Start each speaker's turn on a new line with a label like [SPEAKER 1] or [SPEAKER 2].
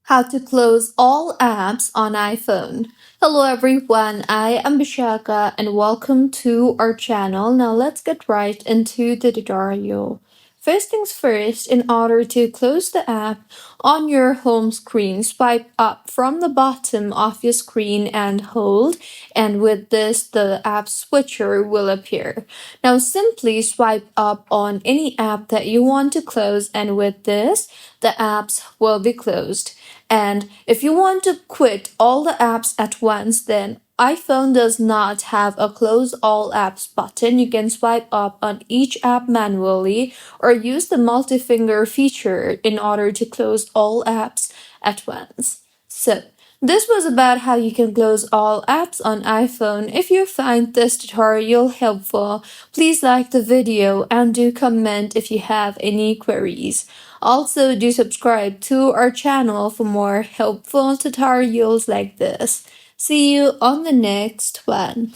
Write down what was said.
[SPEAKER 1] How to close all apps on iPhone. Hello everyone, I am Bishaka and welcome to our channel. Now let's get right into the tutorial. First things first, in order to close the app on your home screen, swipe up from the bottom of your screen and hold, and with this the app switcher will appear. Now simply swipe up on any app that you want to close, and with this the apps will be closed. And if you want to quit all the apps at once, then iPhone does not have a close all apps button. You can swipe up on each app manually or use the multi-finger feature in order to close all apps at once. So, this was about how you can close all apps on iPhone. If you find this tutorial helpful, please like the video and do comment if you have any queries. Also, do subscribe to our channel for more helpful tutorials like this. See you on the next one.